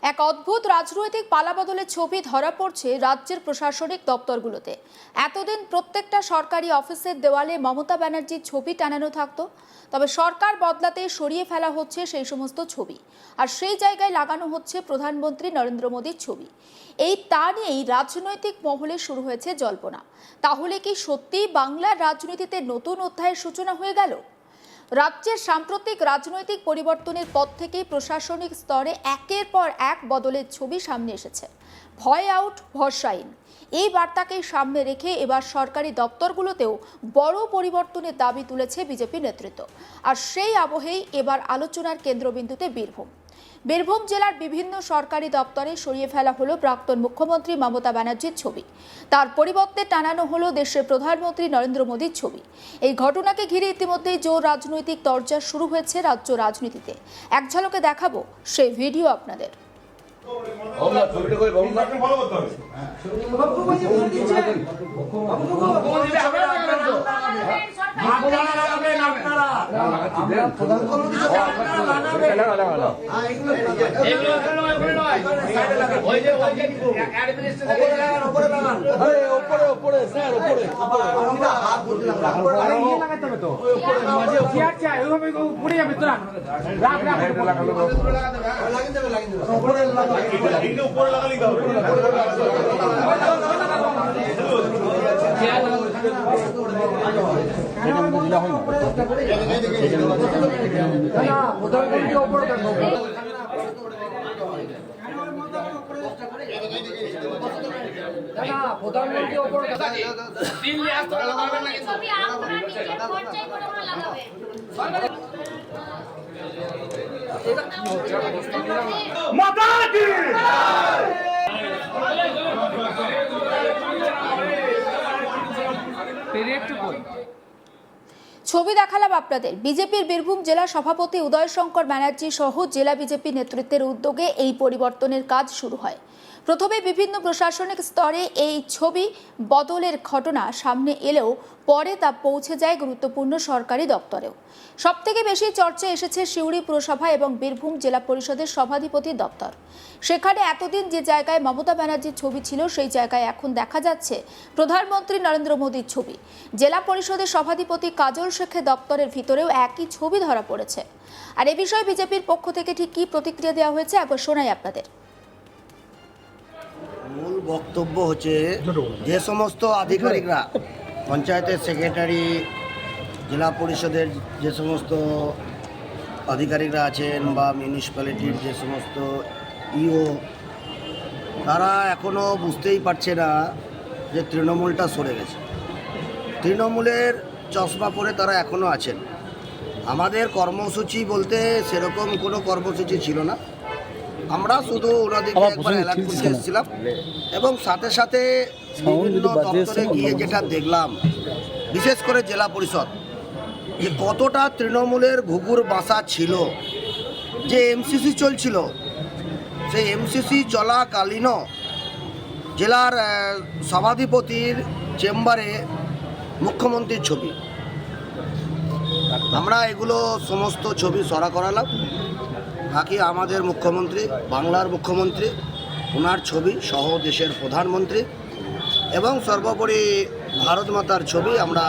এক অদ্ভুত রাজনৈতিক পালাবদলের ছবি ধরা পড়ছে রাজ্যের প্রশাসনিক দপ্তরগুলোতে। এতদিন প্রত্যেকটা সরকারি অফিসের দেওয়ালে মমতা ব্যানার্জির ছবি টানানো থাকতো, তবে সরকার বদলাতে সরিয়ে ফেলা হচ্ছে সেই সমস্ত ছবি, আর সেই জায়গায় লাগানো হচ্ছে প্রধানমন্ত্রী নরেন্দ্র মোদীর ছবি। এই তা নিয়েই রাজনৈতিক মহলে শুরু হয়েছে জল্পনা। তাহলে কি সত্যিই বাংলার রাজনীতিতে নতুন অধ্যায়ের সূচনা হয়ে গেল? রাজ্যের সাম্প্রতিক রাজনৈতিক পরিবর্তনের পর থেকেই প্রশাসনিক স্তরে একের পর এক বদলের ছবি সামনে এসেছে। ভয় আউট, ভরসা ইন, এই বার্তাকেই সামনে রেখে এবার সরকারি দপ্তরগুলোতেও বড় পরিবর্তনের দাবি তুলেছে বিজেপি নেতৃত্ব। আর সেই আবহেই এবার আলোচনার কেন্দ্রবিন্দুতে বীরভূম জেলার বিভিন্ন সরকারি দপ্তরে সরিয়ে ফেলা হলো প্রাক্তন মুখ্যমন্ত্রী মমতা ব্যানার্জির ছবি। তার পরিবর্তে টানানো হলো দেশের প্রধানমন্ত্রী নরেন্দ্র মোদীর ছবি। এই ঘটনাকে ঘিরে ইতিমধ্যেই জোর রাজনৈতিক তরজা শুরু হয়েছে রাজ্য রাজনীতিতে। এক ঝলকে দেখাবো সেই ভিডিও আপনাদের। ছবি দেখালাম আপনাদের। বিজেপির বীরভূম জেলা সভাপতি উদয় শঙ্কর ব্যানার্জি সহ জেলা বিজেপি নেতৃত্বের উদ্যোগে এই পরিবর্তনের কাজ শুরু হয়। প্রথমে বিভিন্ন প্রশাসনিক স্তরে এই ছবি বদলের ঘটনা সামনে এলেও পরে তা পৌঁছে যায় গুরুত্বপূর্ণ সরকারি দপ্তরেও। সবথেকে বেশি চর্চা এসেছে সিউড়ি পুরসভা এবং বীরভূম জেলা পরিষদের সভাধিপতির দপ্তর। সেখানে এতদিন যে জায়গায় মমতা ব্যানার্জির ছবি ছিল, সেই জায়গায় এখন দেখা যাচ্ছে প্রধানমন্ত্রী নরেন্দ্র মোদীর ছবি। জেলা পরিষদের সভাধিপতি কাজল শেখের দপ্তরের ভিতরেও একই ছবি ধরা পড়েছে। আর এ বিষয়ে বিজেপির পক্ষ থেকে ঠিক কী প্রতিক্রিয়া দেওয়া হয়েছে একবার শোনাই আপনাদের। মূল বক্তব্য হচ্ছে, যে সমস্ত আধিকারিকরা পঞ্চায়েতের সেক্রেটারি, জেলা পরিষদের যে সমস্ত আধিকারিকরা আছেন বা মিউনিসিপ্যালিটির যে সমস্ত ইও, তারা এখনও বুঝতেই পারছে না যে তৃণমূলটা সরে গেছে। তৃণমূলের চশমা পরে তারা এখনও আছেন। আমাদের কর্মসূচি বলতে সেরকম কোনো কর্মসূচি ছিল না। আমরা শুধু ওনাদেরকে একবার অ্যালার্ট করতে এসেছিলাম এবং সাথে সাথে বিভিন্ন দপ্তরে গিয়ে যেটা দেখলাম, বিশেষ করে জেলা পরিষদ, যে কতটা তৃণমূলের ঘুঘুর বাসা ছিল। যে এমসিসি চলছিল, সেই এমসিসি চলাকালীনও জেলার সভাধিপতির চেম্বারে মুখ্যমন্ত্রীর ছবি। আমরা এগুলো সমস্ত ছবি সরা করালাম। বাকি আমাদের মুখ্যমন্ত্রী, বাংলার মুখ্যমন্ত্রী, ওনার ছবি সহ দেশের প্রধানমন্ত্রী এবং সর্বোপরি ভারত মাতার ছবি আমরা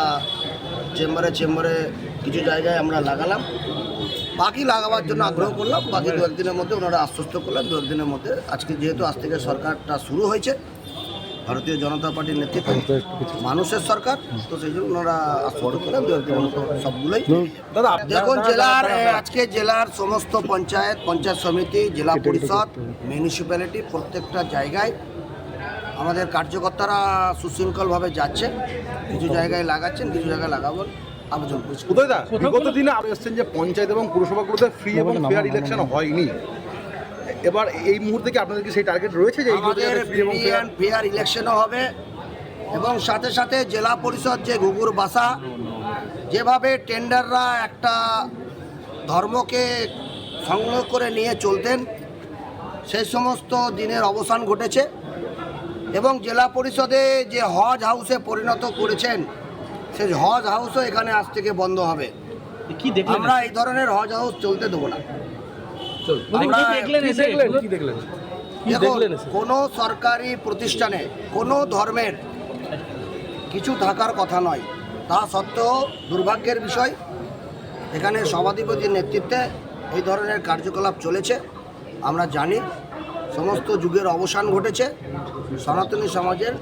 চেম্বারে কিছু জায়গায় আমরা লাগালাম। বাকি লাগাবার জন্য আগ্রহ করলাম। বাকি দু একদিনের মধ্যে ওনারা আশ্বস্ত করলাম, দু একদিনের মধ্যে। আজকে যেহেতু আজ থেকে সরকারটা শুরু হয়েছে, ভারতীয় জনতা পার্টির নেতৃত্বে মানুষের সরকার, তো সেই জন্য ওনারা আশ্বস্ত করলেন দু একদিনের মতো সবগুলোই। দেখুন, জেলার আজকে জেলার সমস্ত পঞ্চায়েত সমিতি, জেলা পরিষদ, মিউনিসিপ্যালিটি, প্রত্যেকটা জায়গায় আমাদের কার্যকর্তারা সুশৃঙ্খলভাবে যাচ্ছে। কিছু জায়গায় লাগাচ্ছেন, কিছু জায়গায় লাগাবেন। বিগত দিনে আপনি এসেছেন যে পঞ্চায়েত এবং পুরসভাগুলোতে ফ্রি এবং ফেয়ার ইলেকশন হয়নি। এবার এই মুহূর্তে কি আপনাদের কি সেই টার্গেট রয়েছে যে আমাদের ফ্রি অ্যান্ড ফেয়ার ইলেকশনও হবে এবং সাথে সাথে জেলা পরিষদ যে ঘুঘুর বাসা, যেভাবে টেন্ডাররা একটা ধর্মকে সংগ্রহ করে নিয়ে চলতেন, সেই সমস্ত দিনের অবসান ঘটেছে এবং জেলা পরিষদে যে হজ হাউসে পরিণত করেছেন, সেই হজ হাউসও এখানে আজ থেকে বন্ধ হবে। আমরা এই ধরনের হজ হাউস চলতে দেবো না। কি দেখলেন? দেখুন, কোনো সরকারি প্রতিষ্ঠানে কোনো ধর্মের কিছু থাকার কথা নয়, তা সত্ত্বেও দুর্ভাগ্যের বিষয় এখানে সভাধিপতির নেতৃত্বে এই ধরনের কার্যকলাপ চলেছে। আমরা জানি সমস্ত যুগের অবসান ঘটেছে, সনাতনী সমাজের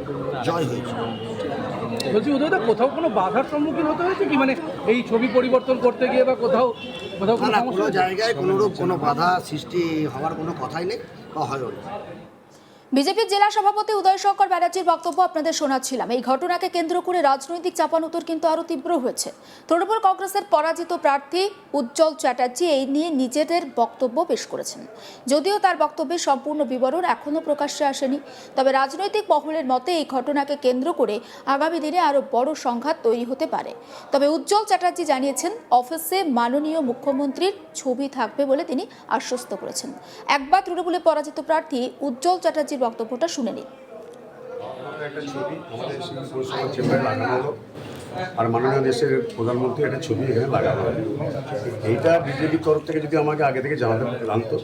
জয় হয়েছে। বলছি উদয়দা, কোথাও কোনো বাধার সম্মুখীন হতে হয়েছে কি, মানে এই ছবি পরিবর্তন করতে গিয়ে বা কোথাও না কোনো না, সমস্যা কোনো হয়েছে? জায়গায় কোনোরূপ কোনো বাধা সৃষ্টি হওয়ার কোনো কথাই নেই বা হয়ও না। বিজেপির জেলা সভাপতি উদয়শঙ্কর ব্যানার্জির বক্তব্য আপনাদের শোনাচ্ছিলাম। এই ঘটনাকে কেন্দ্র করে রাজনৈতিক চাপানোতর কিন্তু আরও তীব্র হয়েছে। তৃণমূল কংগ্রেসের পরাজিত প্রার্থী উজ্জ্বল চ্যাটার্জি এই নিয়ে নিজেদের বক্তব্য পেশ করেছেন। যদিও তার বক্তব্যের সম্পূর্ণ বিবরণ এখনও প্রকাশ্যে আসেনি, তবে রাজনৈতিক মহলের মতে এই ঘটনাকে কেন্দ্র করে আগামী দিনে আরও বড় সংঘাত তৈরি হতে পারে। তবে উজ্জ্বল চ্যাটার্জি জানিয়েছেন, অফিসে মাননীয় মুখ্যমন্ত্রীর ছবি থাকবে বলে তিনি আশ্বস্ত করেছেন। একবার তৃণমূলের পরাজিত প্রার্থী উজ্জ্বল চ্যাটার্জির বক্তব্যটা শুনে নিন। একটা ছবি আমাদের পৌরসভার চেম্বারে লাগানো হলো, আর মাননীয় দেশের প্রধানমন্ত্রী একটা ছবি এখানে লাগানো হলো। এইটা বিজেপির তরফ থেকে যদি আমাকে আগে থেকে জানতো,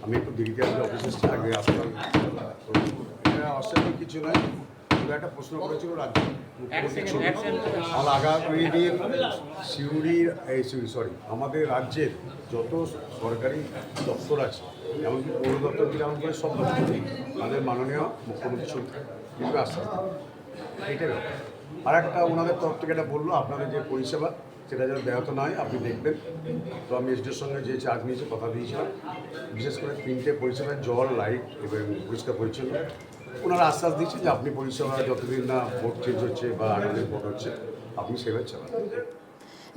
আমি একটু দিঘিতে অফিসে আগে আসতাম। এটা অস্বাভাবিক কিছু নয়। ওরা একটা প্রশ্ন করেছিল রাজ্য মুখ্যমন্ত্রীর ছবি। আমার আগামী দিন আমাদের রাজ্যের যত সরকারি দপ্তর আছে, এমনকি পৌর দপ্তর থেকে এমন করে সব দপ্তর আমাদের মাননীয় মুখ্যমন্ত্রী ছবি কিন্তু আসতে এইটাই ব্যাপার। আর একটা ওনাদের তরফ থেকে এটা বললো, আপনাদের যে পরিষেবা সেটা যেন ব্যাহত না হয় আপনি দেখবেন। তো আমি এসডিওর সঙ্গে যে চার্জ নিয়েছি কথা দিয়েছিলাম, বিশেষ করে 3টে পরিষেবায় জল, লাইট এবং পরিষ্কার পরিচ্ছন্ন। ওনারা আশ্বাস দিচ্ছে যে আপনি পরিষেবা যতদিন না ভোট চেঞ্জ হচ্ছে বা আগামী ভোট হচ্ছে আপনি সেভাবে চালান।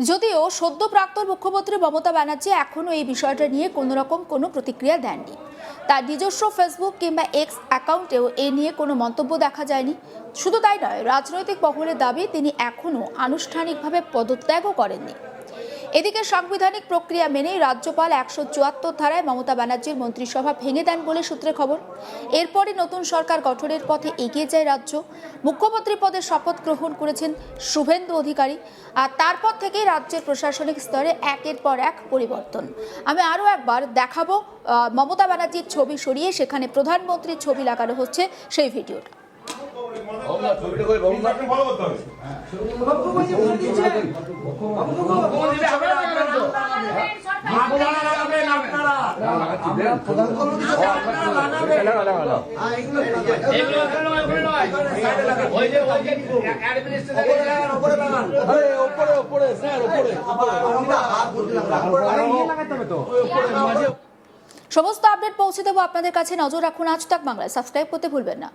যদিও সদ্য প্রাক্তন মুখ্যমন্ত্রী মমতা ব্যানার্জি এখনও এই বিষয়টা নিয়ে কোনো প্রতিক্রিয়া দেননি। তার নিজস্ব ফেসবুক কিংবা এক্স অ্যাকাউন্টেও এ নিয়ে কোনো মন্তব্য দেখা যায়নি। শুধু তাই নয়, রাজনৈতিক মহলের দাবি তিনি এখনও আনুষ্ঠানিকভাবে পদত্যাগও করেননি। এদিকে সাংবিধানিক প্রক্রিয়া মেনেই রাজ্যপাল 174 ধারায় মমতা ব্যানার্জির মন্ত্রিসভা ভেঙে দেন বলে সূত্রে খবর। এরপরই নতুন সরকার গঠনের পথে এগিয়ে যায় রাজ্য। মুখ্যমন্ত্রী পদে শপথ গ্রহণ করেছেন শুভেন্দু অধিকারী, আর তারপর থেকেই রাজ্যের প্রশাসনিক স্তরে একের পর এক পরিবর্তন। আমি আরও একবার দেখাবো মমতা ব্যানার্জির ছবি সরিয়ে সেখানে প্রধানমন্ত্রীর ছবি লাগানো হচ্ছে সেই ভিডিওটা। সমস্ত আপডেট পৌঁছে দেবো আপনাদের কাছে। নজর রাখুন আজ তাক বাংলায়, সাবস্ক্রাইব করতে ভুলবেন না।